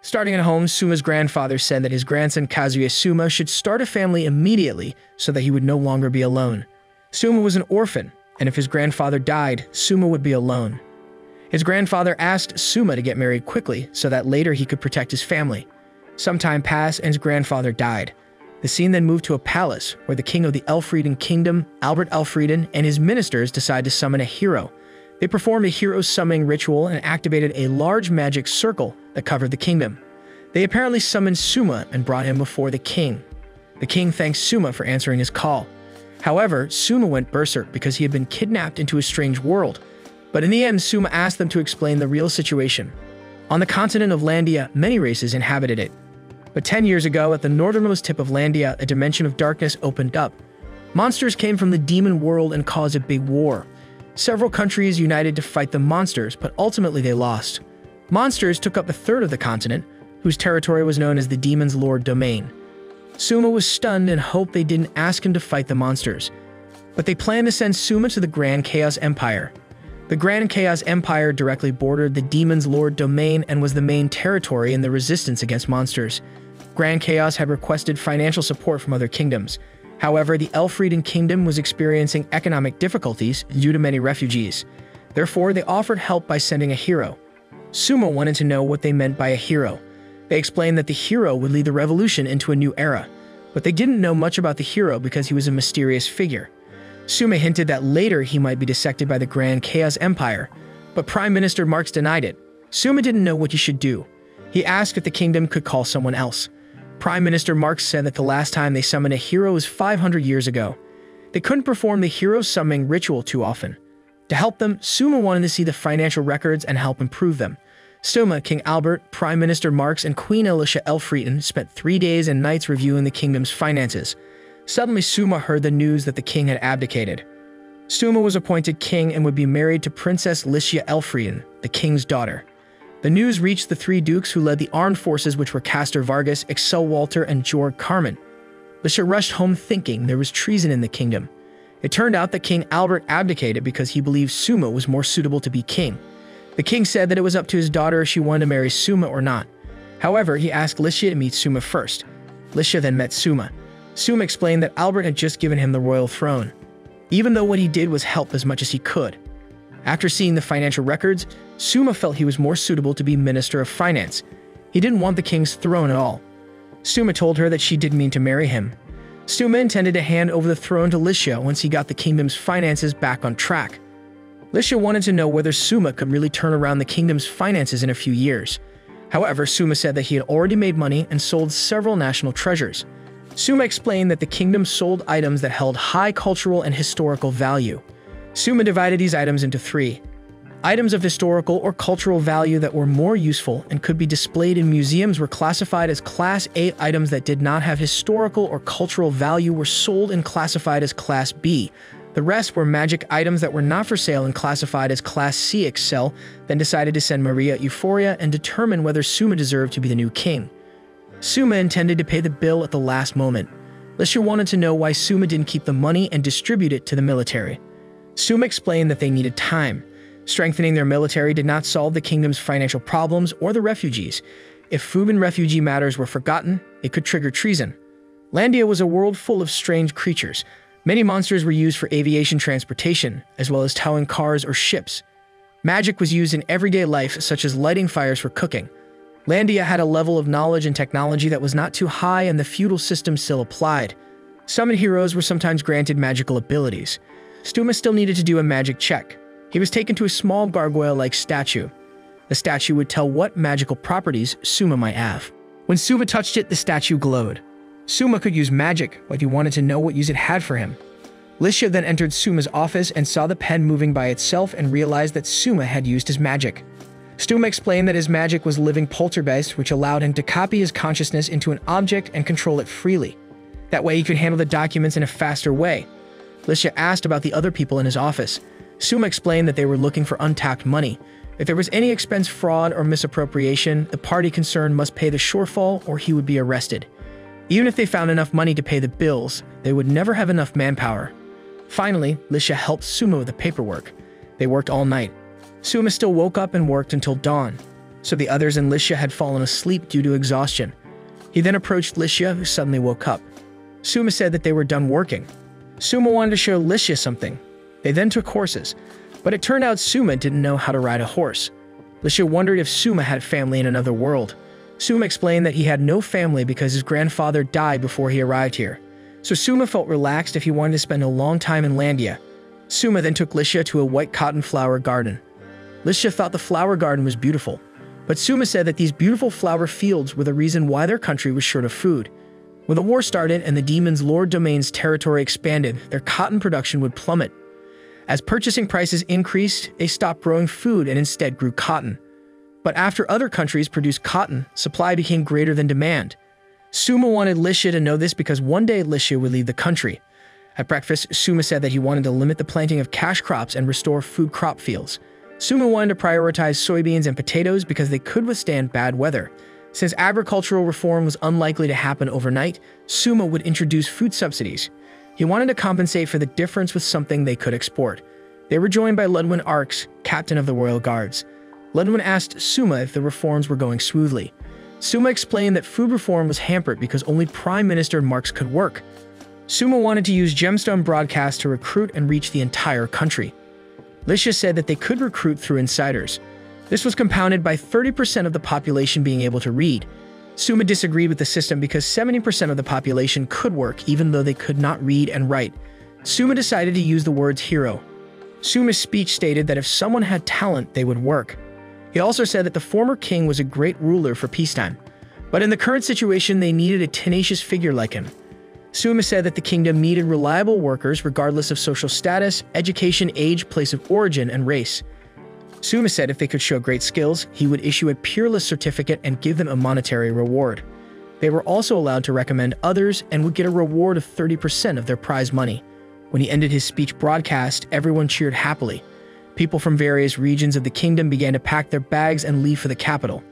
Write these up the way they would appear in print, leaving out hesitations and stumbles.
Starting at home, Suma's grandfather said that his grandson Kazuya Suma should start a family immediately so that he would no longer be alone. Suma was an orphan, and if his grandfather died, Suma would be alone. His grandfather asked Suma to get married quickly so that later he could protect his family. Some time passed and his grandfather died. The scene then moved to a palace where the king of the Elfrieden Kingdom, Albert Elfrieden, and his ministers decided to summon a hero. They performed a hero summoning ritual and activated a large magic circle that covered the kingdom. They apparently summoned Suma and brought him before the king. The king thanked Suma for answering his call. However, Suma went berserk because he had been kidnapped into a strange world. But in the end, Suma asked them to explain the real situation. On the continent of Landia, many races inhabited it. But 10 years ago, at the northernmost tip of Landia, a dimension of darkness opened up. Monsters came from the demon world and caused a big war. Several countries united to fight the monsters, but ultimately they lost. Monsters took up a third of the continent, whose territory was known as the Demon's Lord Domain. Suma was stunned and hoped they didn't ask him to fight the monsters. But they planned to send Suma to the Grand Chaos Empire. The Grand Chaos Empire directly bordered the Demon's Lord Domain and was the main territory in the resistance against monsters. Grand Chaos had requested financial support from other kingdoms. However, the Elfrieden Kingdom was experiencing economic difficulties due to many refugees. Therefore, they offered help by sending a hero. Suma wanted to know what they meant by a hero. They explained that the hero would lead the revolution into a new era, but they didn't know much about the hero because he was a mysterious figure. Suma hinted that later he might be dissected by the Grand Chaos Empire, but Prime Minister Marx denied it. Suma didn't know what he should do. He asked if the kingdom could call someone else. Prime Minister Marx said that the last time they summoned a hero was 500 years ago. They couldn't perform the hero summoning ritual too often. To help them, Suma wanted to see the financial records and help improve them. Suma, King Albert, Prime Minister Marx, and Queen Alicia Elfrieden spent 3 days and nights reviewing the kingdom's finances. Suddenly, Suma heard the news that the king had abdicated. Suma was appointed king and would be married to Princess Alicia Elfrieden, the king's daughter. The news reached the 3 dukes who led the armed forces, which were Castor Vargas, Excel Walter, and Jorg Carmen. Alicia rushed home thinking there was treason in the kingdom. It turned out that King Albert abdicated because he believed Suma was more suitable to be king. The king said that it was up to his daughter if she wanted to marry Suma or not. However, he asked Alicia to meet Suma first. Alicia then met Suma. Suma explained that Albert had just given him the royal throne, even though what he did was help as much as he could. After seeing the financial records, Suma felt he was more suitable to be Minister of Finance. He didn't want the king's throne at all. Suma told her that she didn't mean to marry him. Suma intended to hand over the throne to Alicia once he got the kingdom's finances back on track. Alicia wanted to know whether Suma could really turn around the kingdom's finances in a few years. However, Suma said that he had already made money and sold several national treasures. Suma explained that the kingdom sold items that held high cultural and historical value. Suma divided these items into 3. Items of historical or cultural value that were more useful and could be displayed in museums were classified as Class A. Items that did not have historical or cultural value were sold and classified as Class B. The rest were magic items that were not for sale and classified as Class C. Excel then decided to send Maria Euphoria and determine whether Suma deserved to be the new king. Suma intended to pay the bill at the last moment. Alicia wanted to know why Suma didn't keep the money and distribute it to the military. Suma explained that they needed time. Strengthening their military did not solve the kingdom's financial problems or the refugees. If food and refugee matters were forgotten, it could trigger treason. Landia was a world full of strange creatures. Many monsters were used for aviation transportation, as well as towing cars or ships. Magic was used in everyday life, such as lighting fires for cooking. Landia had a level of knowledge and technology that was not too high, and the feudal system still applied. Summoned heroes were sometimes granted magical abilities. Suma still needed to do a magic check. He was taken to a small gargoyle-like statue. The statue would tell what magical properties Suma might have. When Suma touched it, the statue glowed. Suma could use magic, but he wanted to know what use it had for him. Alicia then entered Suma's office and saw the pen moving by itself and realized that Suma had used his magic. Suma explained that his magic was living poltergeist, which allowed him to copy his consciousness into an object and control it freely. That way he could handle the documents in a faster way. Alicia asked about the other people in his office. Suma explained that they were looking for untapped money. If there was any expense fraud or misappropriation, the party concerned must pay the shortfall or he would be arrested. Even if they found enough money to pay the bills, they would never have enough manpower. Finally, Alicia helped Suma with the paperwork. They worked all night. Suma still woke up and worked until dawn. so the others and Licia had fallen asleep due to exhaustion. He then approached Licia, who suddenly woke up. Suma said that they were done working. Suma wanted to show Licia something. They then took horses, but it turned out Suma didn't know how to ride a horse. Licia wondered if Suma had family in another world. Suma explained that he had no family because his grandfather died before he arrived here. So Suma felt relaxed if he wanted to spend a long time in Landia. Suma then took Licia to a white cotton flower garden. Licia thought the flower garden was beautiful, but Suma said that these beautiful flower fields were the reason why their country was short of food. When the war started and the demons' Lord Domain's territory expanded, their cotton production would plummet. As purchasing prices increased, they stopped growing food and instead grew cotton. But after other countries produced cotton, supply became greater than demand. Suma wanted Licia to know this because one day Licia would leave the country. At breakfast, Suma said that he wanted to limit the planting of cash crops and restore food crop fields. Suma wanted to prioritize soybeans and potatoes because they could withstand bad weather. Since agricultural reform was unlikely to happen overnight, Suma would introduce food subsidies. He wanted to compensate for the difference with something they could export. They were joined by Ludwin Arx, captain of the Royal Guards. Ludwin asked Suma if the reforms were going smoothly. Suma explained that food reform was hampered because only Prime Minister Marx could work. Suma wanted to use gemstone broadcasts to recruit and reach the entire country. Licia said that they could recruit through insiders. This was compounded by 30% of the population being able to read. Suma disagreed with the system because 70% of the population could work even though they could not read and write. Suma decided to use the words hero. Suma's speech stated that if someone had talent, they would work. He also said that the former king was a great ruler for peacetime, but in the current situation they needed a tenacious figure like him. Suma said that the kingdom needed reliable workers regardless of social status, education, age, place of origin, and race. Suma said if they could show great skills, he would issue a peerless certificate and give them a monetary reward. They were also allowed to recommend others and would get a reward of 30% of their prize money. When he ended his speech broadcast, everyone cheered happily. People from various regions of the kingdom began to pack their bags and leave for the capital.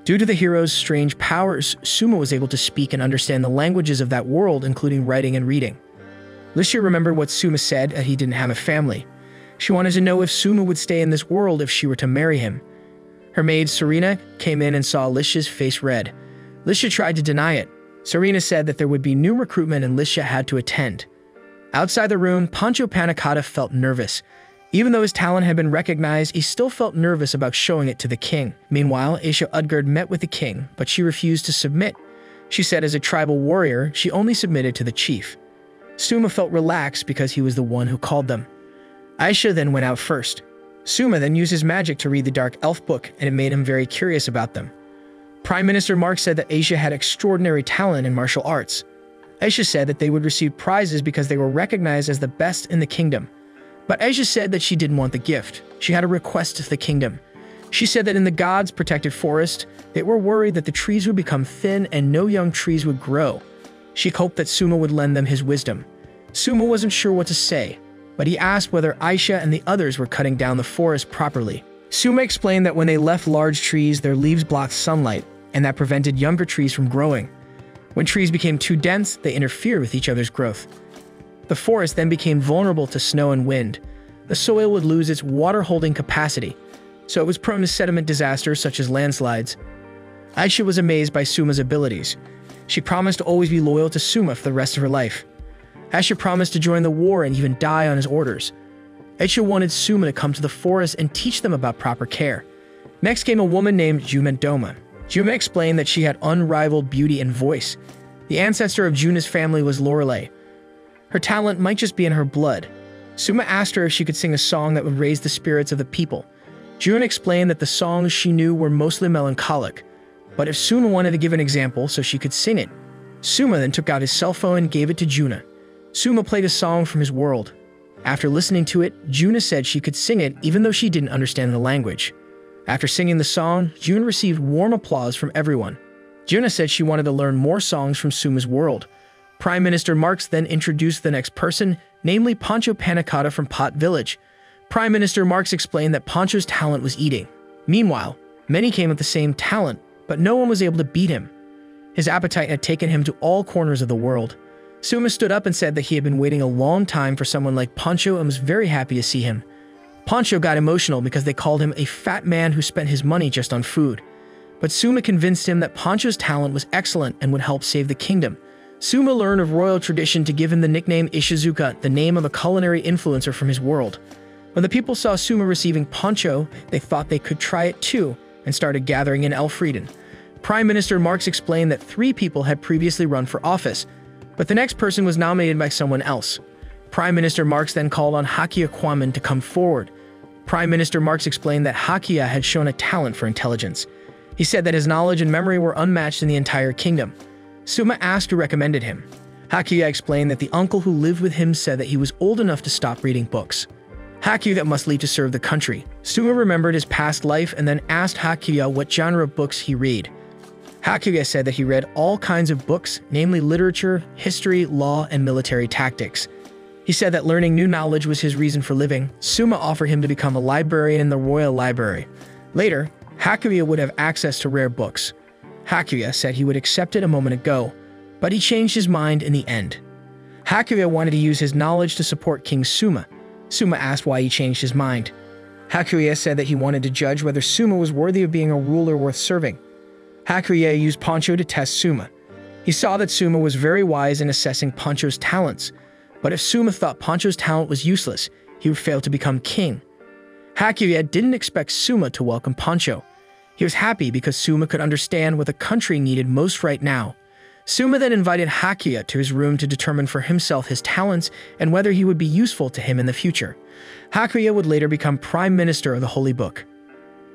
Due to the hero's strange powers, Suma was able to speak and understand the languages of that world, including writing and reading. Licia remembered what Suma said, that he didn't have a family. She wanted to know if Suma would stay in this world if she were to marry him. Her maid, Serena, came in and saw Licia's face red. Licia tried to deny it. Serena said that there would be new recruitment and Licia had to attend. Outside the room, Pancho Panicotta felt nervous. Even though his talent had been recognized, he still felt nervous about showing it to the king. Meanwhile, Aisha Udgard met with the king, but she refused to submit. She said as a tribal warrior, she only submitted to the chief. Suma felt relaxed because he was the one who called them. Aisha then went out first. Suma then used his magic to read the Dark Elf book, and it made him very curious about them. Prime Minister Mark said that Aisha had extraordinary talent in martial arts. Aisha said that they would receive prizes because they were recognized as the best in the kingdom. But Aisha said that she didn't want the gift. She had a request to the kingdom. She said that in the gods' protected forest, they were worried that the trees would become thin and no young trees would grow. She hoped that Suma would lend them his wisdom. Suma wasn't sure what to say, but he asked whether Aisha and the others were cutting down the forest properly. Suma explained that when they left large trees, their leaves blocked sunlight, and that prevented younger trees from growing. When trees became too dense, they interfered with each other's growth. The forest then became vulnerable to snow and wind. The soil would lose its water-holding capacity, so it was prone to sediment disasters such as landslides. Aisha was amazed by Suma's abilities. She promised to always be loyal to Suma for the rest of her life. Aisha promised to join the war and even die on his orders. Aisha wanted Suma to come to the forest and teach them about proper care. Next came a woman named Juma Doma. Juma explained that she had unrivaled beauty and voice. The ancestor of Juna's family was Lorelei. Her talent might just be in her blood. Suma asked her if she could sing a song that would raise the spirits of the people. Juna explained that the songs she knew were mostly melancholic, but if Suma wanted to give an example so she could sing it. Suma then took out his cell phone and gave it to Juna. Suma played a song from his world. After listening to it, Juna said she could sing it even though she didn't understand the language. After singing the song, Juna received warm applause from everyone. Juna said she wanted to learn more songs from Suma's world. Prime Minister Marx then introduced the next person, namely Pancho Panicotta from Pot Village. Prime Minister Marx explained that Pancho's talent was eating. Meanwhile, many came with the same talent, but no one was able to beat him. His appetite had taken him to all corners of the world. Suma stood up and said that he had been waiting a long time for someone like Pancho and was very happy to see him. Pancho got emotional because they called him a fat man who spent his money just on food. but Suma convinced him that Poncho's talent was excellent and would help save the kingdom. Suma learned of royal tradition to give him the nickname Ishizuka, the name of a culinary influencer from his world. When the people saw Suma receiving Poncho, they thought they could try it too, and started gathering in Elfrieden. Prime Minister Marx explained that 3 people had previously run for office, but the next person was nominated by someone else. Prime Minister Marx then called on Hakiya Kwaman to come forward. Prime Minister Marx explained that Hakiya had shown a talent for intelligence. He said that his knowledge and memory were unmatched in the entire kingdom. Suma asked who recommended him. Hakiya explained that the uncle who lived with him said that he was old enough to stop reading books. Hakiya that must leave to serve the country. Suma remembered his past life and then asked Hakiya what genre of books he read. Hakiya said that he read all kinds of books, namely literature, history, law, and military tactics. He said that learning new knowledge was his reason for living. Suma offered him to become a librarian in the royal library. Later, Hakiya would have access to rare books. Hakiya said he would accept it a moment ago, but he changed his mind in the end. Hakiya wanted to use his knowledge to support King Suma. Suma asked why he changed his mind. Hakiya said that he wanted to judge whether Suma was worthy of being a ruler worth serving. Hakiya used Poncho to test Suma. He saw that Suma was very wise in assessing Poncho's talents, but if Suma thought Poncho's talent was useless, he would fail to become king. Hakiya didn't expect Suma to welcome Poncho. He was happy because Suma could understand what the country needed most right now. Suma then invited Hakiya to his room to determine for himself his talents and whether he would be useful to him in the future. Hakiya would later become Prime Minister of the Holy Book.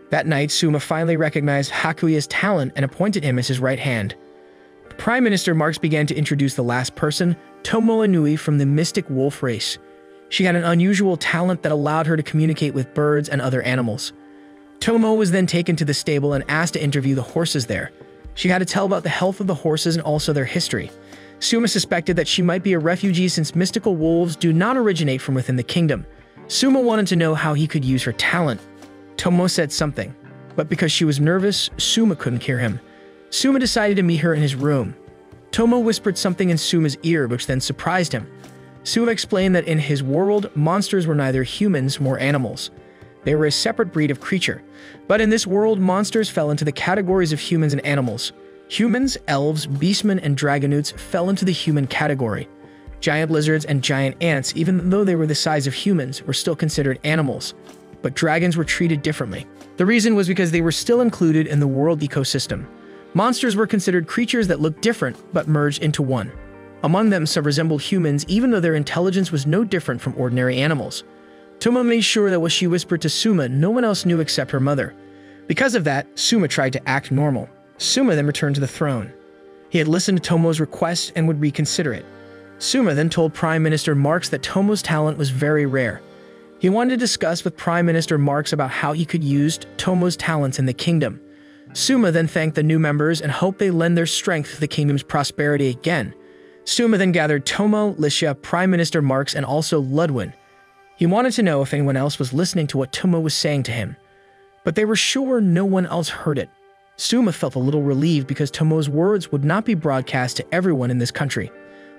That night, Suma finally recognized Hakuya's talent and appointed him as his right hand. Prime Minister Marx began to introduce the last person, Tomo Inui from the mystic wolf race. She had an unusual talent that allowed her to communicate with birds and other animals. Tomo was then taken to the stable and asked to interview the horses there. She had to tell about the health of the horses and also their history. Suma suspected that she might be a refugee since mystical wolves do not originate from within the kingdom. Suma wanted to know how he could use her talent. Tomo said something, but because she was nervous, Suma couldn't hear him. Suma decided to meet her in his room. Tomo whispered something in Suma's ear, which then surprised him. Suma explained that in his world, monsters were neither humans nor animals. They were a separate breed of creature. But in this world, monsters fell into the categories of humans and animals. Humans, elves, beastmen, and dragonutes fell into the human category. Giant lizards and giant ants, even though they were the size of humans, were still considered animals. But dragons were treated differently. The reason was because they were still included in the world ecosystem. Monsters were considered creatures that looked different, but merged into one. Among them, some resembled humans, even though their intelligence was no different from ordinary animals. Tomo made sure that what she whispered to Suma, no one else knew except her mother. Because of that, Suma tried to act normal. Suma then returned to the throne. He had listened to Tomo's request and would reconsider it. Suma then told Prime Minister Marx that Tomo's talent was very rare. He wanted to discuss with Prime Minister Marx about how he could use Tomo's talents in the kingdom. Suma then thanked the new members and hoped they lend their strength to the kingdom's prosperity again. Suma then gathered Tomo, Lisha, Prime Minister Marx, and also Ludwin. He wanted to know if anyone else was listening to what Tomo was saying to him, but they were sure no one else heard it. Suma felt a little relieved because Tomo's words would not be broadcast to everyone in this country.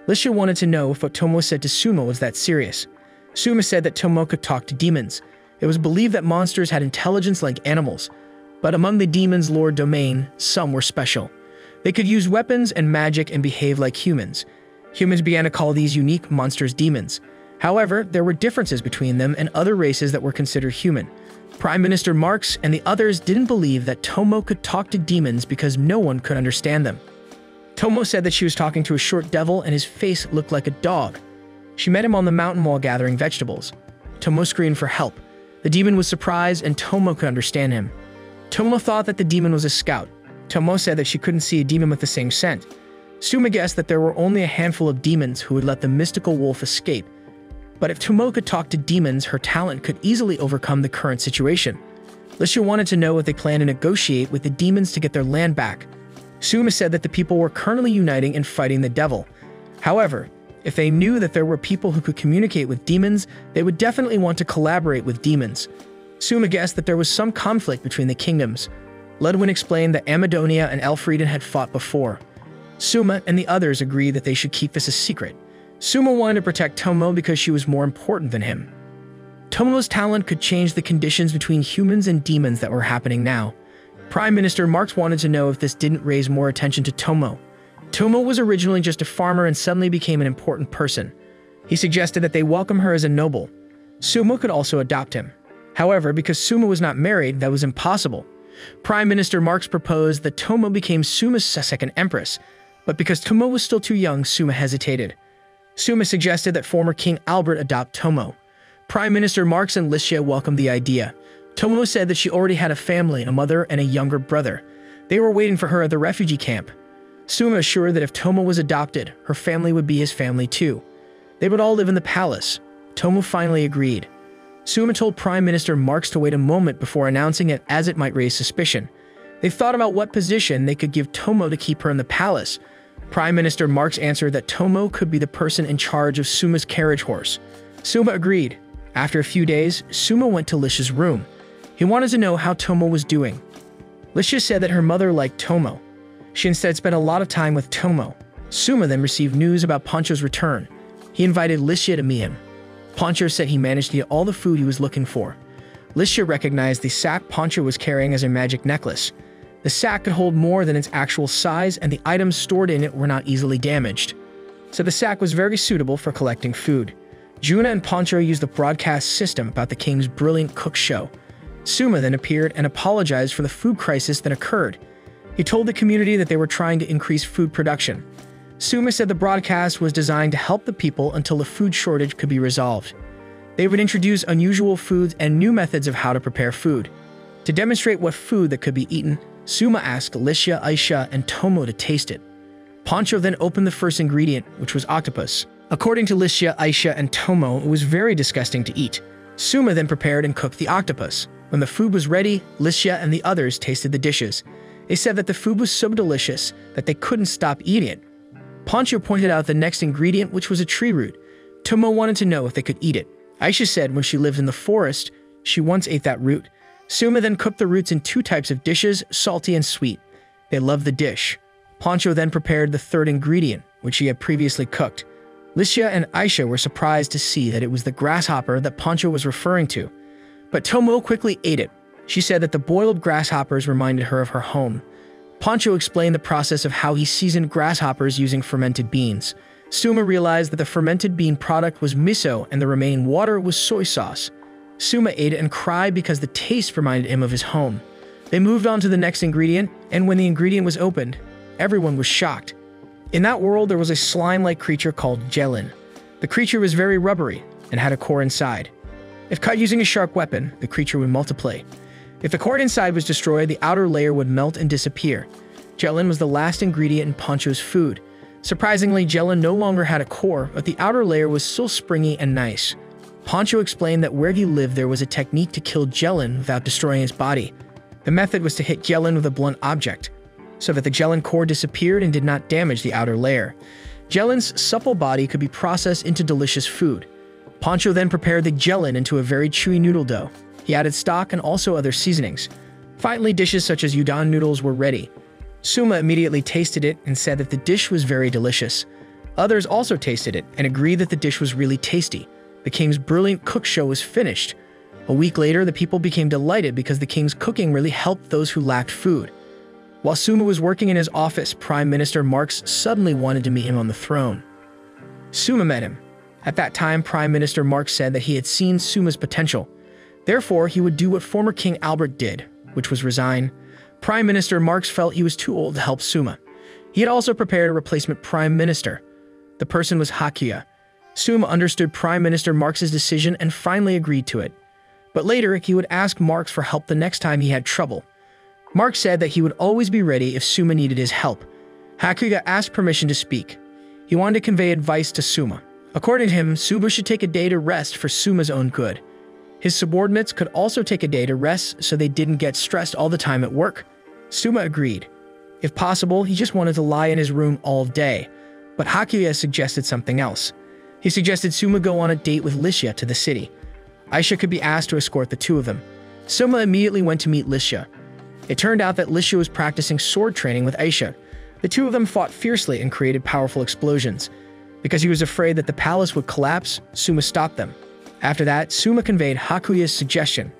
Lisha wanted to know if what Tomo said to Suma was that serious. Suma said that Tomo could talk to demons. It was believed that monsters had intelligence like animals, but among the demons' lord domain, some were special. They could use weapons and magic and behave like humans. Humans began to call these unique monsters demons. However, there were differences between them and other races that were considered human. Prime Minister Marx and the others didn't believe that Tomo could talk to demons because no one could understand them. Tomo said that she was talking to a short devil and his face looked like a dog. She met him on the mountain while gathering vegetables. Tomo screamed for help. The demon was surprised and Tomo could understand him. Tomo thought that the demon was a scout. Tomo said that she couldn't see a demon with the same scent. Suma guessed that there were only a handful of demons who would let the mystical wolf escape. But if Tomo could talk to demons, her talent could easily overcome the current situation. Lisha wanted to know if they planned to negotiate with the demons to get their land back. Suma said that the people were currently uniting and fighting the devil. However, if they knew that there were people who could communicate with demons, they would definitely want to collaborate with demons. Suma guessed that there was some conflict between the kingdoms. Ludwin explained that Amadonia and Elfrieden had fought before. Suma and the others agreed that they should keep this a secret. Suma wanted to protect Tomo because she was more important than him. Tomo's talent could change the conditions between humans and demons that were happening now. Prime Minister Marx wanted to know if this didn't raise more attention to Tomo. Tomo was originally just a farmer and suddenly became an important person. He suggested that they welcome her as a noble. Suma could also adopt him. However, because Suma was not married, that was impossible. Prime Minister Marx proposed that Tomo became Suma's second empress, but because Tomo was still too young, Suma hesitated. Suma suggested that former King Albert adopt Tomo. Prime Minister Marx and Licia welcomed the idea. Tomo said that she already had a family, a mother, and a younger brother. They were waiting for her at the refugee camp. Suma assured that if Tomo was adopted, her family would be his family too. They would all live in the palace. Tomo finally agreed. Suma told Prime Minister Marx to wait a moment before announcing it, as it might raise suspicion. They thought about what position they could give Tomo to keep her in the palace. Prime Minister Marx answered that Tomo could be the person in charge of Suma's carriage horse. Suma agreed. After a few days, Suma went to Licia's room. He wanted to know how Tomo was doing. Licia said that her mother liked Tomo. She instead spent a lot of time with Tomo. Suma then received news about Pancho's return. He invited Licia to meet him. Pancho said he managed to get all the food he was looking for. Licia recognized the sack Pancho was carrying as a magic necklace. The sack could hold more than its actual size, and the items stored in it were not easily damaged. So the sack was very suitable for collecting food. Juna and Pancho used the broadcast system about the king's brilliant cook show. Suma then appeared and apologized for the food crisis that occurred. He told the community that they were trying to increase food production. Suma said the broadcast was designed to help the people until the food shortage could be resolved. They would introduce unusual foods and new methods of how to prepare food. To demonstrate what food that could be eaten, Suma asked Licia, Aisha, and Tomo to taste it. Pancho then opened the first ingredient, which was octopus. According to Licia, Aisha, and Tomo, it was very disgusting to eat. Suma then prepared and cooked the octopus. When the food was ready, Licia and the others tasted the dishes. They said that the food was so delicious that they couldn't stop eating it. Pancho pointed out the next ingredient, which was a tree root. Tomo wanted to know if they could eat it. Aisha said when she lived in the forest, she once ate that root. Suma then cooked the roots in 2 types of dishes, salty and sweet. They loved the dish. Pancho then prepared the third ingredient, which he had previously cooked. Licia and Aisha were surprised to see that it was the grasshopper that Pancho was referring to. But Tomo quickly ate it. She said that the boiled grasshoppers reminded her of her home. Pancho explained the process of how he seasoned grasshoppers using fermented beans. Suma realized that the fermented bean product was miso and the remaining water was soy sauce. Suma ate it and cried because the taste reminded him of his home. They moved on to the next ingredient, and when the ingredient was opened, everyone was shocked. In that world, there was a slime-like creature called Jelin. The creature was very rubbery and had a core inside. If cut using a sharp weapon, the creature would multiply. If the core inside was destroyed, the outer layer would melt and disappear. Jelin was the last ingredient in Pancho's food. Surprisingly, Jelin no longer had a core, but the outer layer was still springy and nice. Pancho explained that where he lived there was a technique to kill Jelin without destroying his body. The method was to hit Jelin with a blunt object, so that the Jelin core disappeared and did not damage the outer layer. Jelin's supple body could be processed into delicious food. Pancho then prepared the Jelin into a very chewy noodle dough. He added stock and also other seasonings. Finally, dishes such as udon noodles were ready. Suma immediately tasted it and said that the dish was very delicious. Others also tasted it and agreed that the dish was really tasty. The king's brilliant cook show was finished. A week later, the people became delighted because the king's cooking really helped those who lacked food. While Suma was working in his office, Prime Minister Marx suddenly wanted to meet him on the throne. Suma met him. At that time, Prime Minister Marx said that he had seen Suma's potential. Therefore, he would do what former King Albert did, which was resign. Prime Minister Marx felt he was too old to help Suma. He had also prepared a replacement prime minister. The person was Hakuya. Suma understood Prime Minister Marx's decision and finally agreed to it. But later, he would ask Marx for help the next time he had trouble. Marx said that he would always be ready if Suma needed his help. Hakuya asked permission to speak. He wanted to convey advice to Suma. According to him, Suma should take a day to rest for Suma's own good. His subordinates could also take a day to rest so they didn't get stressed all the time at work. Suma agreed. If possible, he just wanted to lie in his room all day. But Hakuya suggested something else. He suggested Suma go on a date with Licia to the city. Aisha could be asked to escort the two of them. Suma immediately went to meet Licia. It turned out that Licia was practicing sword training with Aisha. The two of them fought fiercely and created powerful explosions. Because he was afraid that the palace would collapse, Suma stopped them. After that, Suma conveyed Hakuya's suggestion.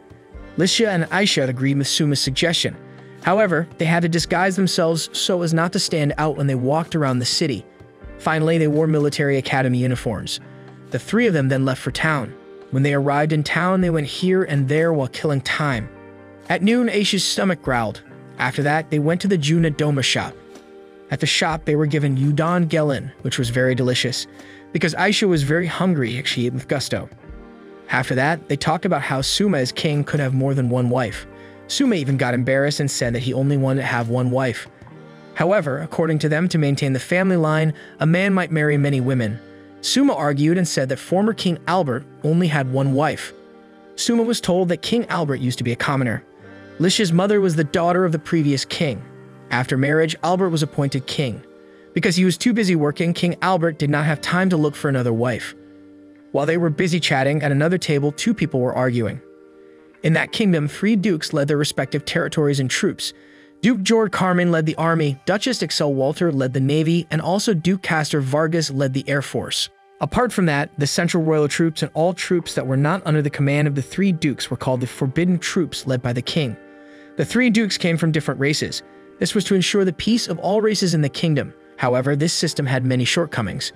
Licia and Aisha agreed with Suma's suggestion. However, they had to disguise themselves so as not to stand out when they walked around the city. Finally, they wore military academy uniforms. The three of them then left for town. When they arrived in town, they went here and there while killing time. At noon, Aisha's stomach growled. After that, they went to the Juna Doma shop. At the shop, they were given udon gelin, which was very delicious. Because Aisha was very hungry, she ate with gusto. After that, they talked about how Suma as king could have more than one wife. Suma even got embarrassed and said that he only wanted to have one wife. However, according to them, to maintain the family line, a man might marry many women. Suma argued and said that former King Albert only had one wife. Suma was told that King Albert used to be a commoner. Lisha's mother was the daughter of the previous king. After marriage, Albert was appointed king. Because he was too busy working, King Albert did not have time to look for another wife. While they were busy chatting, at another table, two people were arguing. In that kingdom, three dukes led their respective territories and troops. Duke George Carmen led the army, Duchess Excel Walter led the navy, and also Duke Castor Vargas led the air force. Apart from that, the central royal troops and all troops that were not under the command of the three dukes were called the Forbidden Troops led by the king. The three dukes came from different races. This was to ensure the peace of all races in the kingdom. However, this system had many shortcomings.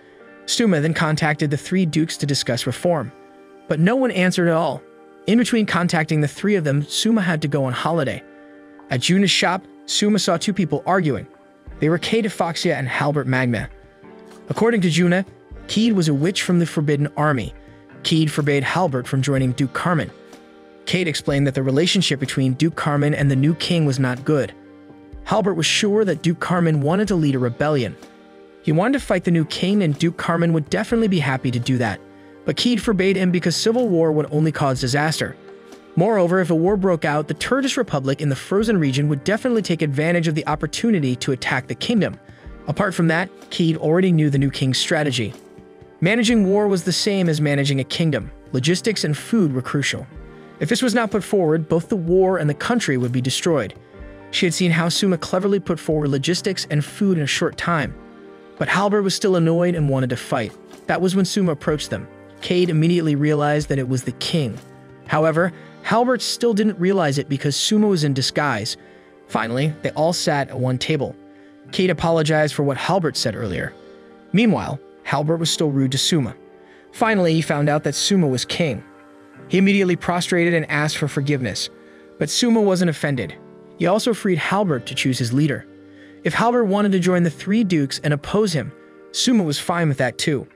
Suma then contacted the three dukes to discuss reform. But no one answered at all. In between contacting the three of them, Suma had to go on holiday. At Juna's shop, Suma saw two people arguing. They were Kate Foxia and Halbert Magna. According to Juna, Keed was a witch from the Forbidden Army. Keed forbade Halbert from joining Duke Carmen. Kate explained that the relationship between Duke Carmen and the new king was not good. Halbert was sure that Duke Carmen wanted to lead a rebellion. He wanted to fight the new king, and Duke Carmen would definitely be happy to do that. But Keed forbade him because civil war would only cause disaster. Moreover, if a war broke out, the Turkish Republic in the frozen region would definitely take advantage of the opportunity to attack the kingdom. Apart from that, Keed already knew the new king's strategy. Managing war was the same as managing a kingdom. Logistics and food were crucial. If this was not put forward, both the war and the country would be destroyed. She had seen how Suma cleverly put forward logistics and food in a short time. But Halbert was still annoyed and wanted to fight. That was when Suma approached them. Cade immediately realized that it was the king. However, Halbert still didn't realize it because Suma was in disguise. Finally, they all sat at one table. Cade apologized for what Halbert said earlier. Meanwhile, Halbert was still rude to Suma. Finally, he found out that Suma was king. He immediately prostrated and asked for forgiveness. But Suma wasn't offended. He also freed Halbert to choose his leader. If Halbert wanted to join the three dukes and oppose him, Suma was fine with that too.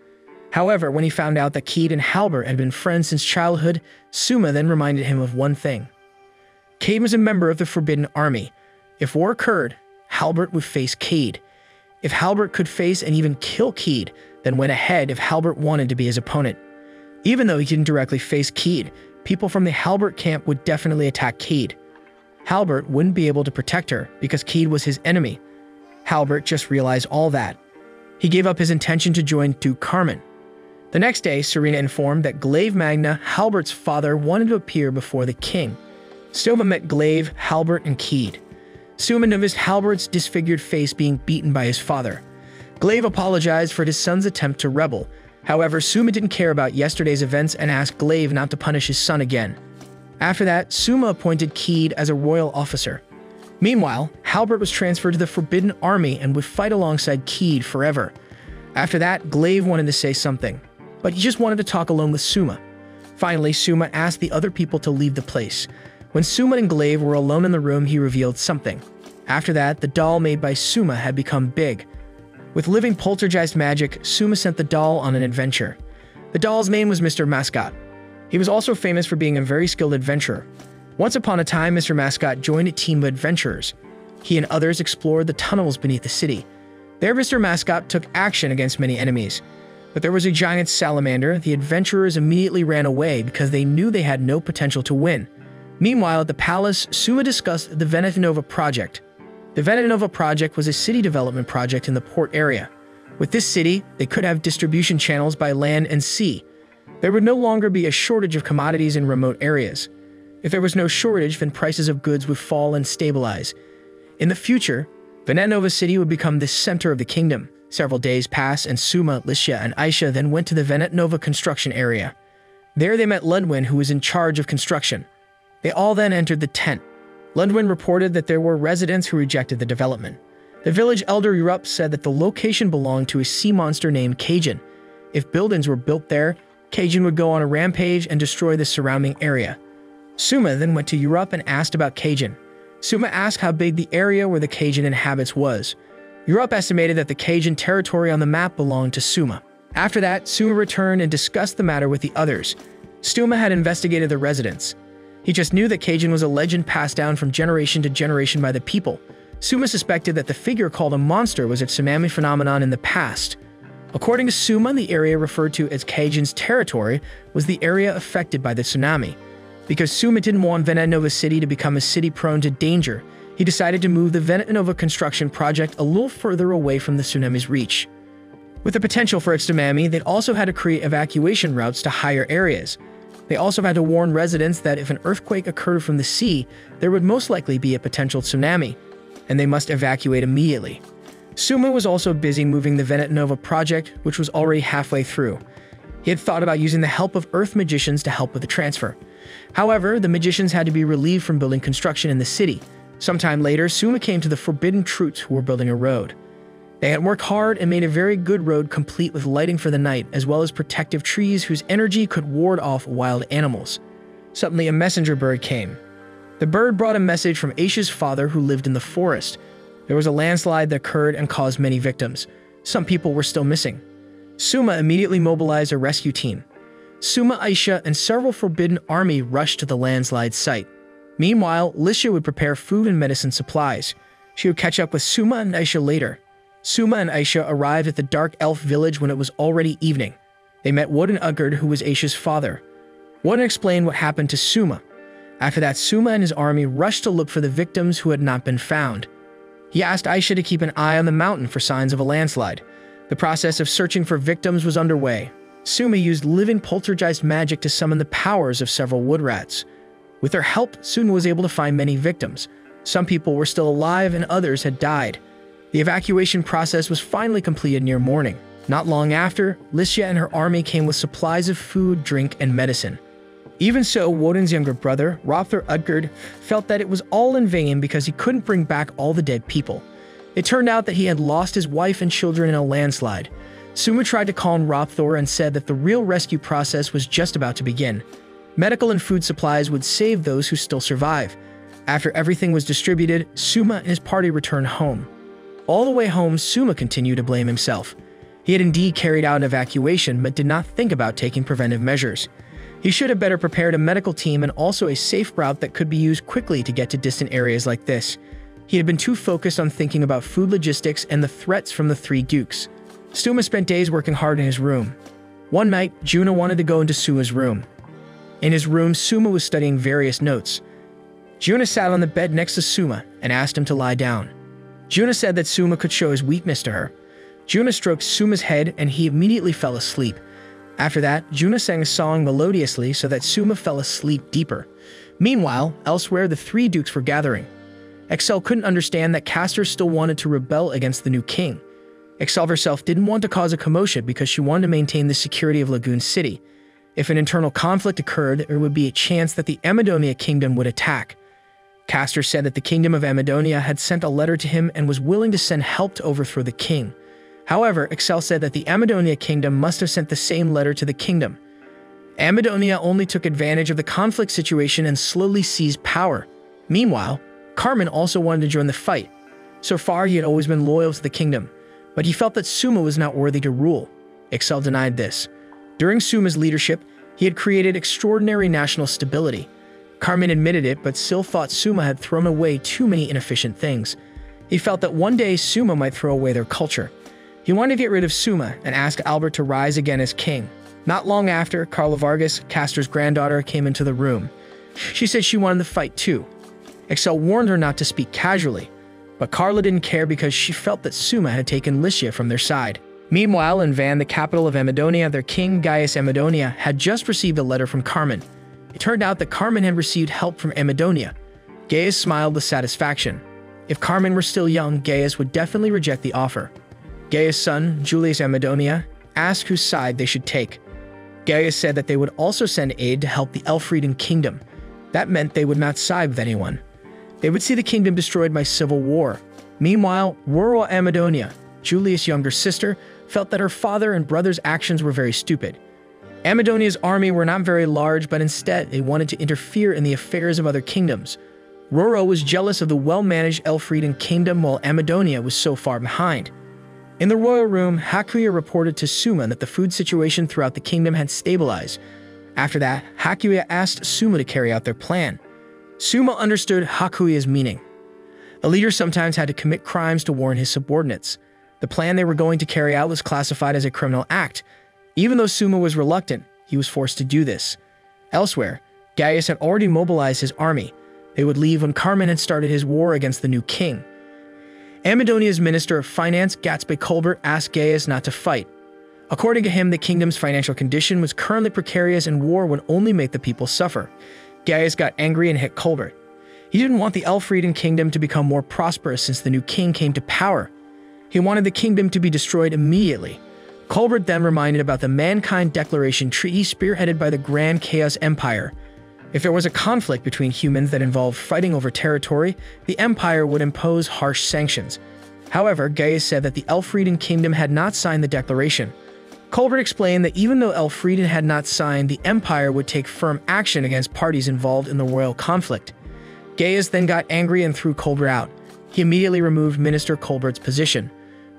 However, when he found out that Cade and Halbert had been friends since childhood, Suma then reminded him of one thing. Cade was a member of the Forbidden Army. If war occurred, Halbert would face Cade. If Halbert could face and even kill Cade, then went ahead if Halbert wanted to be his opponent. Even though he didn't directly face Cade, people from the Halbert camp would definitely attack Cade. Halbert wouldn't be able to protect her because Cade was his enemy. Halbert just realized all that. He gave up his intention to join Duke Carmen. The next day, Serena informed that Glaive Magna, Halbert's father, wanted to appear before the king. Suma met Glaive, Halbert, and Cade. Suma noticed Halbert's disfigured face being beaten by his father. Glaive apologized for his son's attempt to rebel. However, Suma didn't care about yesterday's events and asked Glaive not to punish his son again. After that, Suma appointed Cade as a royal officer. Meanwhile, Halbert was transferred to the Forbidden Army and would fight alongside Cade forever. After that, Glaive wanted to say something, but he just wanted to talk alone with Suma. Finally, Suma asked the other people to leave the place. When Suma and Glaive were alone in the room, he revealed something. After that, the doll made by Suma had become big. With living poltergeist magic, Suma sent the doll on an adventure. The doll's name was Mr. Mascot. He was also famous for being a very skilled adventurer. Once upon a time, Mr. Mascot joined a team of adventurers. He and others explored the tunnels beneath the city. There, Mr. Mascot took action against many enemies. But there was a giant salamander. The adventurers immediately ran away because they knew they had no potential to win. Meanwhile, at the palace, Suma discussed the Venetanova project. The Venetanova project was a city development project in the port area. With this city, they could have distribution channels by land and sea. There would no longer be a shortage of commodities in remote areas. If there was no shortage, then prices of goods would fall and stabilize. In the future, Venetanova City would become the center of the kingdom. Several days passed, and Suma, Lisha, and Aisha then went to the Venetanova construction area. There they met Ludwin, who was in charge of construction. They all then entered the tent. Ludwin reported that there were residents who rejected the development. The village elder Yurup said that the location belonged to a sea monster named Cajun. If buildings were built there, Cajun would go on a rampage and destroy the surrounding area. Suma then went to Yurup and asked about Cajun. Suma asked how big the area where the Cajun inhabits was. Yurup estimated that the Cajun territory on the map belonged to Suma. After that, Suma returned and discussed the matter with the others. Suma had investigated the residents. He just knew that Cajun was a legend passed down from generation to generation by the people. Suma suspected that the figure called a monster was a tsunami phenomenon in the past. According to Suma, the area referred to as Cajun's territory was the area affected by the tsunami. Because Suma didn't want Venetnova City to become a city prone to danger, he decided to move the Venetnova construction project a little further away from the tsunami's reach. With the potential for a tsunami, they'd also had to create evacuation routes to higher areas. They also had to warn residents that if an earthquake occurred from the sea, there would most likely be a potential tsunami, and they must evacuate immediately. Suma was also busy moving the Venetnova project, which was already halfway through. He had thought about using the help of earth magicians to help with the transfer. However, the magicians had to be relieved from building construction in the city. Sometime later, Suma came to the forbidden troops who were building a road. They had worked hard and made a very good road complete with lighting for the night, as well as protective trees whose energy could ward off wild animals. Suddenly, a messenger bird came. The bird brought a message from Aisha's father who lived in the forest. There was a landslide that occurred and caused many victims. Some people were still missing. Suma immediately mobilized a rescue team. Suma, Aisha, and several forbidden army rushed to the landslide site. Meanwhile, Lisha would prepare food and medicine supplies. She would catch up with Suma and Aisha later. Suma and Aisha arrived at the dark elf village when it was already evening. They met Woden Uggard, who was Aisha's father. Woden explained what happened to Suma. After that, Suma and his army rushed to look for the victims who had not been found. He asked Aisha to keep an eye on the mountain for signs of a landslide. The process of searching for victims was underway. Suma used living poltergeist magic to summon the powers of several wood rats. With their help, Suma was able to find many victims. Some people were still alive and others had died. The evacuation process was finally completed near morning. Not long after, Lisha and her army came with supplies of food, drink, and medicine. Even so, Woden's younger brother, Rothar Udgard, felt that it was all in vain because he couldn't bring back all the dead people. It turned out that he had lost his wife and children in a landslide. Suma tried to calm Rothar and said that the real rescue process was just about to begin. Medical and food supplies would save those who still survive. After everything was distributed, Suma and his party returned home. All the way home, Suma continued to blame himself. He had indeed carried out an evacuation, but did not think about taking preventive measures. He should have better prepared a medical team and also a safe route that could be used quickly to get to distant areas like this. He had been too focused on thinking about food logistics and the threats from the three dukes. Suma spent days working hard in his room. One night, Juna wanted to go into Suma's room. In his room, Suma was studying various notes. Juna sat on the bed next to Suma and asked him to lie down. Juna said that Suma could show his weakness to her. Juna stroked Suma's head and he immediately fell asleep. After that, Juna sang a song melodiously so that Suma fell asleep deeper. Meanwhile, elsewhere, the three dukes were gathering. Excel couldn't understand that Castor still wanted to rebel against the new king. Excel herself didn't want to cause a commotion because she wanted to maintain the security of Lagoon City. If an internal conflict occurred, there would be a chance that the Amadonia kingdom would attack. Castor said that the kingdom of Amadonia had sent a letter to him and was willing to send help to overthrow the king. However, Excel said that the Amadonia kingdom must have sent the same letter to the kingdom. Amadonia only took advantage of the conflict situation and slowly seized power. Meanwhile, Carmen also wanted to join the fight. So far, he had always been loyal to the kingdom, but he felt that Suma was not worthy to rule. Excel denied this. During Suma's leadership, he had created extraordinary national stability. Carmen admitted it, but still thought Suma had thrown away too many inefficient things. He felt that one day Suma might throw away their culture. He wanted to get rid of Suma and asked Albert to rise again as king. Not long after, Carla Vargas, Castor's granddaughter, came into the room. She said she wanted to fight too. Excel warned her not to speak casually, but Carla didn't care because she felt that Suma had taken Lycia from their side. Meanwhile, in Van, the capital of Amadonia, their king, Gaius Amadonia, had just received a letter from Carmen. It turned out that Carmen had received help from Amadonia. Gaius smiled with satisfaction. If Carmen were still young, Gaius would definitely reject the offer. Gaius' son, Julius Amadonia, asked whose side they should take. Gaius said that they would also send aid to help the Elfrieden kingdom. That meant they would not side with anyone. They would see the kingdom destroyed by civil war. Meanwhile, rural Amadonia, Julius' younger sister, felt that her father and brother's actions were very stupid. Amadonia's army were not very large, but instead they wanted to interfere in the affairs of other kingdoms. Roro was jealous of the well-managed Elfrieden kingdom while Amadonia was so far behind. In the royal room, Hakuya reported to Suma that the food situation throughout the kingdom had stabilized. After that, Hakuya asked Suma to carry out their plan. Suma understood Hakuya's meaning. A leader sometimes had to commit crimes to warn his subordinates. The plan they were going to carry out was classified as a criminal act. Even though Suma was reluctant, he was forced to do this. Elsewhere, Gaius had already mobilized his army. They would leave when Carmen had started his war against the new king. Amadonia's Minister of Finance, Gatsby Colbert, asked Gaius not to fight. According to him, the kingdom's financial condition was currently precarious and war would only make the people suffer. Gaius got angry and hit Colbert. He didn't want the Elfrieden kingdom to become more prosperous since the new king came to power. He wanted the kingdom to be destroyed immediately. Colbert then reminded about the Mankind Declaration Treaty spearheaded by the Grand Chaos Empire. If there was a conflict between humans that involved fighting over territory, the Empire would impose harsh sanctions. However, Gaius said that the Elfrieden kingdom had not signed the declaration. Colbert explained that even though Elfrieden had not signed, the Empire would take firm action against parties involved in the royal conflict. Gaius then got angry and threw Colbert out. He immediately removed Minister Colbert's position.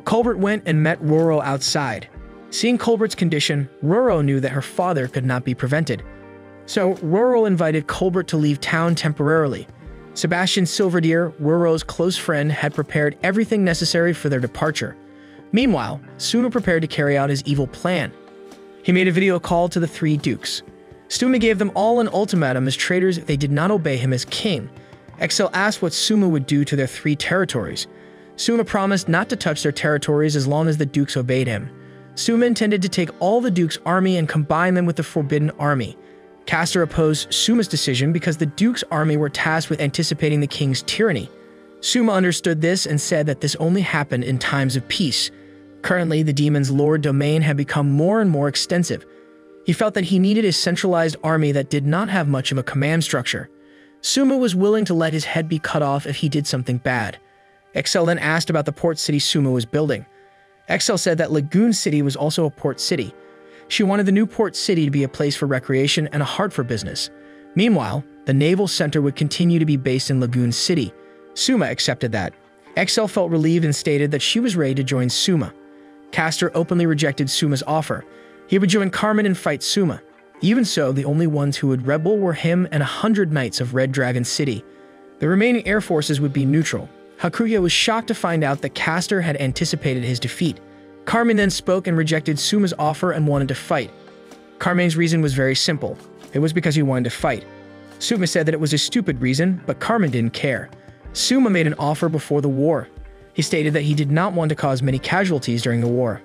Colbert went and met Roro outside. Seeing Colbert's condition, Roro knew that her father could not be prevented. So Roro invited Colbert to leave town temporarily. Sebastian Silverdeer, Roro's close friend, had prepared everything necessary for their departure. Meanwhile, Suma prepared to carry out his evil plan. He made a video call to the three dukes. Suma gave them all an ultimatum as traitors if they did not obey him as king. Excel asked what Suma would do to their three territories. Suma promised not to touch their territories as long as the dukes obeyed him. Suma intended to take all the dukes' army and combine them with the Forbidden Army. Castor opposed Suma's decision because the Duke's army were tasked with anticipating the king's tyranny. Suma understood this and said that this only happened in times of peace. Currently, the demon's lord domain had become more and more extensive. He felt that he needed a centralized army that did not have much of a command structure. Suma was willing to let his head be cut off if he did something bad. Excel then asked about the port city Suma was building. Excel said that Lagoon City was also a port city. She wanted the new port city to be a place for recreation and a heart for business. Meanwhile, the naval center would continue to be based in Lagoon City. Suma accepted that. Excel felt relieved and stated that she was ready to join Suma. Castor openly rejected Suma's offer. He would join Carmen and fight Suma. Even so, the only ones who would rebel were him and 100 knights of Red Dragon City. The remaining air forces would be neutral. Hakuya was shocked to find out that Castor had anticipated his defeat. Carmen then spoke and rejected Suma's offer and wanted to fight. Carmen's reason was very simple. It was because he wanted to fight. Suma said that it was a stupid reason, but Carmen didn't care. Suma made an offer before the war. He stated that he did not want to cause many casualties during the war.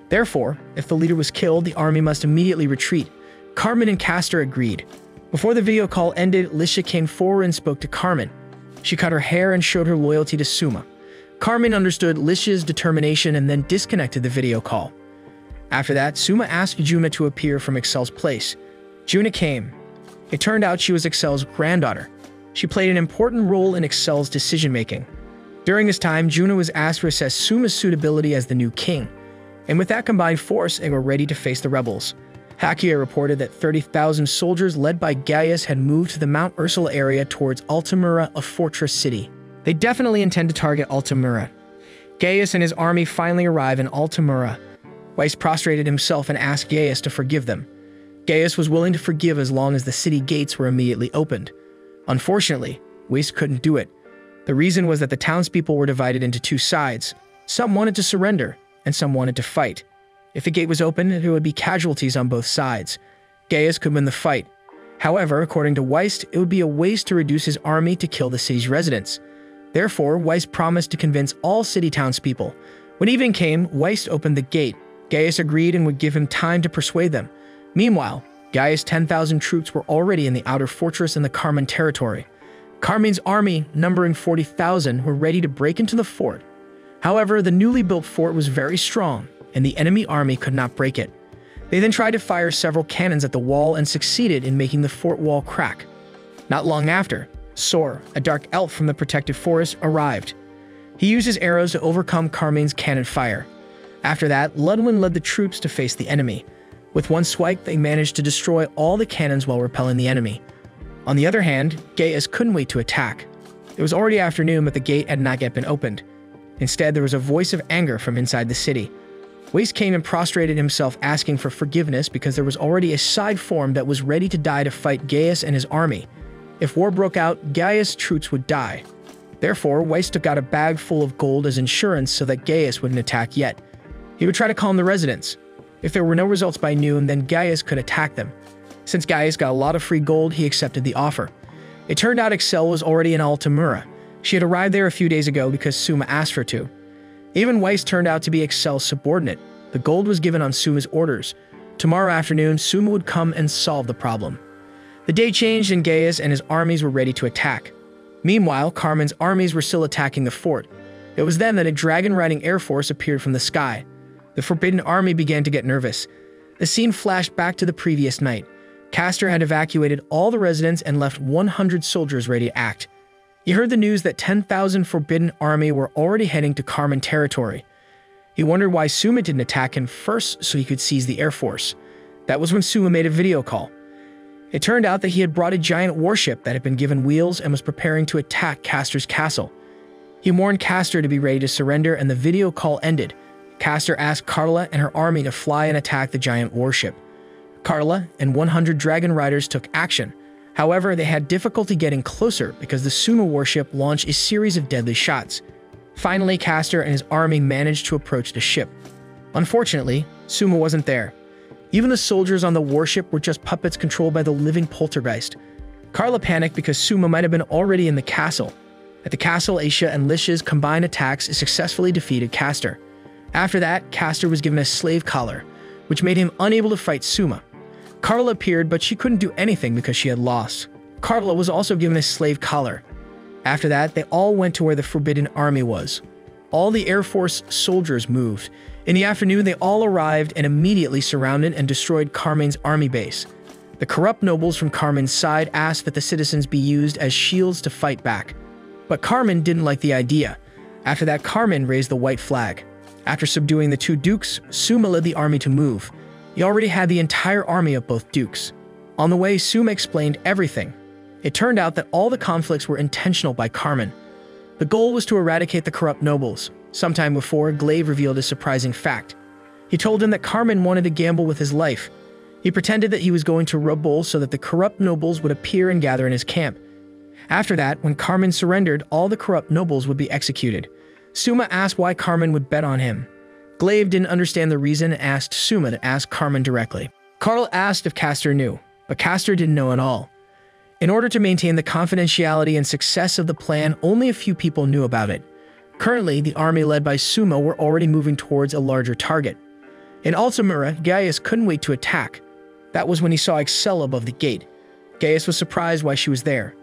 Therefore, if the leader was killed, the army must immediately retreat. Carmen and Castor agreed. Before the video call ended, Lisha came forward and spoke to Carmen. She cut her hair and showed her loyalty to Suma. Carmen understood Lisha's determination and then disconnected the video call. After that, Suma asked Juna to appear from Excel's place. Juna came. It turned out she was Excel's granddaughter. She played an important role in Excel's decision-making. During this time, Juna was asked to assess Suma's suitability as the new king. And with that combined force, they were ready to face the rebels. Hakuya reported that 30,000 soldiers led by Gaius had moved to the Mount Ursula area towards Altamura, a fortress city. They definitely intend to target Altamura. Gaius and his army finally arrive in Altamura. Weiss prostrated himself and asked Gaius to forgive them. Gaius was willing to forgive as long as the city gates were immediately opened. Unfortunately, Weiss couldn't do it. The reason was that the townspeople were divided into two sides. Some wanted to surrender, and some wanted to fight. If the gate was open, there would be casualties on both sides. Gaius could win the fight. However, according to Weiss, it would be a waste to reduce his army to kill the city's residents. Therefore, Weiss promised to convince all city townspeople. When evening came, Weiss opened the gate. Gaius agreed and would give him time to persuade them. Meanwhile, Gaius' 10,000 troops were already in the outer fortress in the Carmen territory. Carmen's army, numbering 40,000, were ready to break into the fort. However, the newly built fort was very strong, and the enemy army could not break it. They then tried to fire several cannons at the wall and succeeded in making the fort wall crack. Not long after, Sor, a dark elf from the protected forest, arrived. He used his arrows to overcome Carmine's cannon fire. After that, Ludwin led the troops to face the enemy. With one swipe, they managed to destroy all the cannons while repelling the enemy. On the other hand, Gaius couldn't wait to attack. It was already afternoon, but the gate had not yet been opened. Instead, there was a voice of anger from inside the city. Weiss came and prostrated himself, asking for forgiveness because there was already a side form that was ready to die to fight Gaius and his army. If war broke out, Gaius' troops would die. Therefore, Weiss took out a bag full of gold as insurance so that Gaius wouldn't attack yet. He would try to calm the residents. If there were no results by noon, then Gaius could attack them. Since Gaius got a lot of free gold, he accepted the offer. It turned out Excel was already in Altamura. She had arrived there a few days ago because Suma asked her to. Even Weiss turned out to be Excel's subordinate. The gold was given on Suma's orders. Tomorrow afternoon, Suma would come and solve the problem. The day changed and Gaius and his armies were ready to attack. Meanwhile, Carmen's armies were still attacking the fort. It was then that a dragon-riding air force appeared from the sky. The Forbidden Army began to get nervous. The scene flashed back to the previous night. Castor had evacuated all the residents and left 100 soldiers ready to act. He heard the news that 10,000 Forbidden Army were already heading to Carmen territory. He wondered why Suma didn't attack him first so he could seize the air force. That was when Suma made a video call. It turned out that he had brought a giant warship that had been given wheels and was preparing to attack Castor's castle. He warned Castor to be ready to surrender, and the video call ended. Castor asked Carla and her army to fly and attack the giant warship. Carla and 100 dragon riders took action. However, they had difficulty getting closer because the Suma warship launched a series of deadly shots. Finally, Castor and his army managed to approach the ship. Unfortunately, Suma wasn't there. Even the soldiers on the warship were just puppets controlled by the living poltergeist. Carla panicked because Suma might have been already in the castle. At the castle, Aisha and Lish's combined attacks successfully defeated Castor. After that, Castor was given a slave collar, which made him unable to fight Suma. Carla appeared, but she couldn't do anything because she had lost. Carla was also given a slave collar. After that, they all went to where the Forbidden Army was. All the Air Force soldiers moved. In the afternoon, they all arrived and immediately surrounded and destroyed Carmen's army base. The corrupt nobles from Carmen's side asked that the citizens be used as shields to fight back. But Carmen didn't like the idea. After that, Carmen raised the white flag. After subduing the two dukes, Suma led the army to move. He already had the entire army of both dukes. On the way, Suma explained everything. It turned out that all the conflicts were intentional by Carmen. The goal was to eradicate the corrupt nobles. Sometime before, Glaive revealed a surprising fact. He told him that Carmen wanted to gamble with his life. He pretended that he was going to rub bulls so that the corrupt nobles would appear and gather in his camp. After that, when Carmen surrendered, all the corrupt nobles would be executed. Suma asked why Carmen would bet on him. Glaive didn't understand the reason and asked Suma to ask Carmen directly. Carl asked if Castor knew, but Castor didn't know at all. In order to maintain the confidentiality and success of the plan, only a few people knew about it. Currently, the army led by Suma were already moving towards a larger target. In Altamura, Gaius couldn't wait to attack. That was when he saw Excel above the gate. Gaius was surprised why she was there.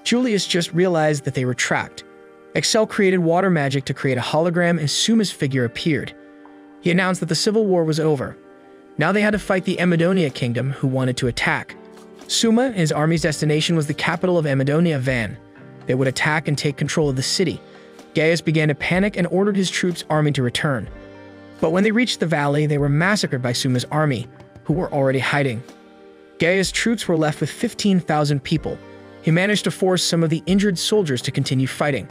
Julius just realized that they were trapped. Excel created water magic to create a hologram and Suma's figure appeared. He announced that the civil war was over. Now they had to fight the Amadonia kingdom, who wanted to attack. Suma and his army's destination was the capital of Amadonia, Van. They would attack and take control of the city. Gaius began to panic and ordered his troops' army to return. But when they reached the valley, they were massacred by Suma's army, who were already hiding. Gaius' troops were left with 15,000 people. He managed to force some of the injured soldiers to continue fighting.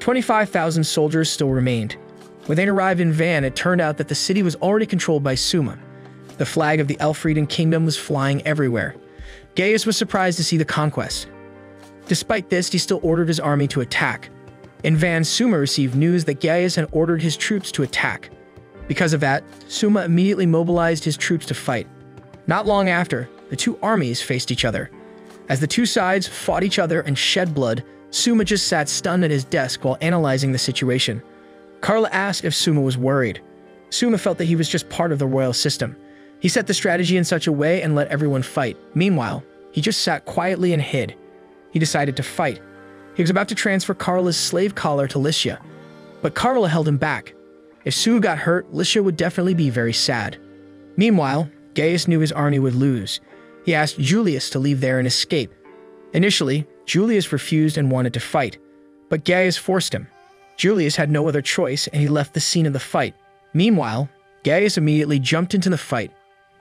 25,000 soldiers still remained. When they arrived in Van, it turned out that the city was already controlled by Suma. The flag of the Elfrieden kingdom was flying everywhere. Gaius was surprised to see the conquest. Despite this, he still ordered his army to attack. In Van, Suma received news that Gaius had ordered his troops to attack. Because of that, Suma immediately mobilized his troops to fight. Not long after, the two armies faced each other. As the two sides fought each other and shed blood, Suma just sat stunned at his desk while analyzing the situation. Carla asked if Suma was worried. Suma felt that he was just part of the royal system. He set the strategy in such a way and let everyone fight. Meanwhile, he just sat quietly and hid. He decided to fight. He was about to transfer Carla's slave collar to Licia, but Carla held him back. If Sue got hurt, Licia would definitely be very sad. Meanwhile, Gaius knew his army would lose. He asked Julius to leave there and escape. Initially, Julius refused and wanted to fight, but Gaius forced him. Julius had no other choice and he left the scene of the fight. Meanwhile, Gaius immediately jumped into the fight.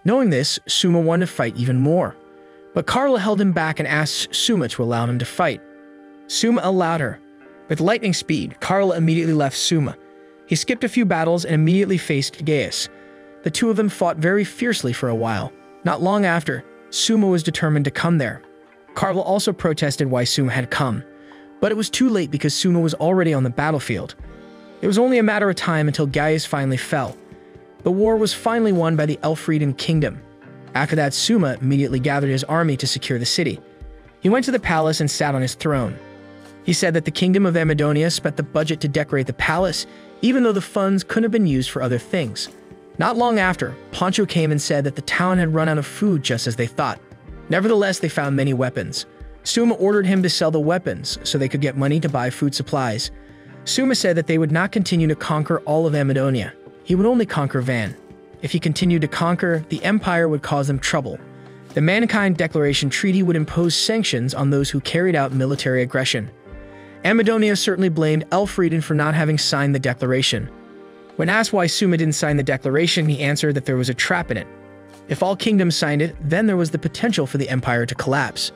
Knowing this, Suma wanted to fight even more. But Carla held him back and asked Suma to allow him to fight. Suma allowed her. With lightning speed, Carla immediately left Suma. He skipped a few battles and immediately faced Gaius. The two of them fought very fiercely for a while. Not long after, Suma was determined to come there. Carla also protested why Suma had come, but it was too late because Suma was already on the battlefield. It was only a matter of time until Gaius finally fell. The war was finally won by the Elfrieden kingdom. After that, Suma immediately gathered his army to secure the city. He went to the palace and sat on his throne. He said that the kingdom of Amadonia spent the budget to decorate the palace, even though the funds couldn't have been used for other things. Not long after, Poncho came and said that the town had run out of food just as they thought. Nevertheless, they found many weapons. Suma ordered him to sell the weapons so they could get money to buy food supplies. Suma said that they would not continue to conquer all of Amadonia. He would only conquer Van. If he continued to conquer, the Empire would cause them trouble. The Mankind Declaration Treaty would impose sanctions on those who carried out military aggression. Amadonia certainly blamed Elfrieden for not having signed the declaration. When asked why Suma didn't sign the declaration, he answered that there was a trap in it. If all kingdoms signed it, then there was the potential for the empire to collapse.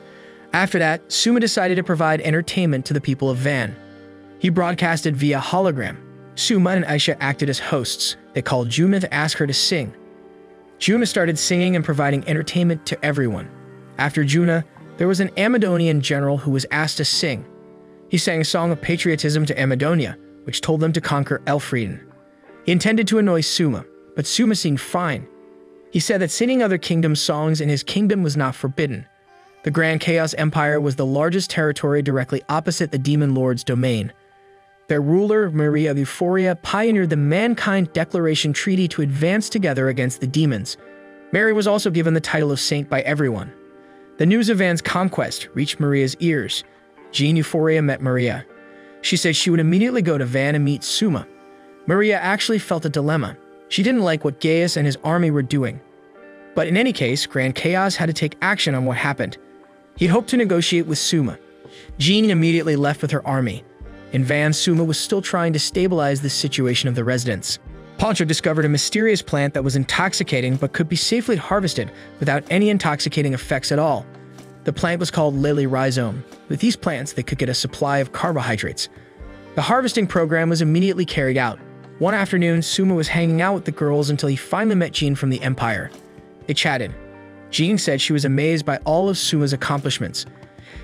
After that, Suma decided to provide entertainment to the people of Van. He broadcasted via hologram. Suma and Aisha acted as hosts. They called Juna to ask her to sing. Juna started singing and providing entertainment to everyone. After Juna, there was an Amadonian general who was asked to sing. He sang a song of patriotism to Amadonia, which told them to conquer Elfrieden. He intended to annoy Suma, but Suma seemed fine. He said that singing other kingdoms' songs in his kingdom was not forbidden. The Grand Chaos Empire was the largest territory directly opposite the Demon Lord's domain. Their ruler, Maria of Euphoria, pioneered the Mankind Declaration Treaty to advance together against the demons. Mary was also given the title of saint by everyone. The news of Van's conquest reached Maria's ears. Jean Euphoria met Maria. She said she would immediately go to Van and meet Suma. Maria actually felt a dilemma. She didn't like what Gaius and his army were doing. But in any case, Grand Chaos had to take action on what happened. He'd hoped to negotiate with Suma. Jean immediately left with her army. In Van, Suma was still trying to stabilize the situation of the residents. Poncho discovered a mysterious plant that was intoxicating but could be safely harvested without any intoxicating effects at all. The plant was called lily rhizome. With these plants, they could get a supply of carbohydrates. The harvesting program was immediately carried out. One afternoon, Suma was hanging out with the girls until he finally met Jean from the Empire. They chatted. Jean said she was amazed by all of Suma's accomplishments.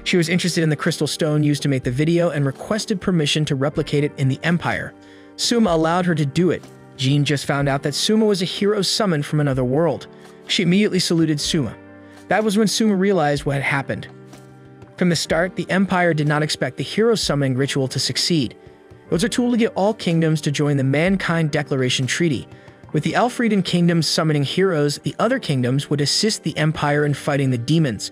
She was interested in the crystal stone used to make the video and requested permission to replicate it in the Empire. Suma allowed her to do it. Jean just found out that Suma was a hero summoned from another world. She immediately saluted Suma. That was when Suma realized what had happened. From the start, the Empire did not expect the hero summoning ritual to succeed. It was a tool to get all kingdoms to join the Mankind Declaration Treaty. With the Elfrieden kingdoms summoning heroes, the other kingdoms would assist the Empire in fighting the demons.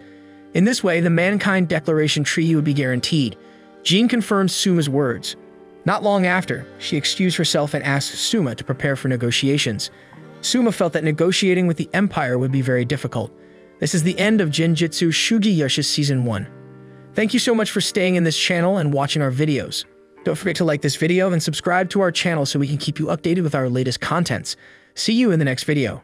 In this way, the Mankind Declaration Treaty would be guaranteed. Jean confirmed Suma's words. Not long after, she excused herself and asked Suma to prepare for negotiations. Suma felt that negotiating with the Empire would be very difficult. This is the end of Genjitsu Shugi Yuusha Season 1. Thank you so much for staying in this channel and watching our videos. Don't forget to like this video and subscribe to our channel so we can keep you updated with our latest contents. See you in the next video.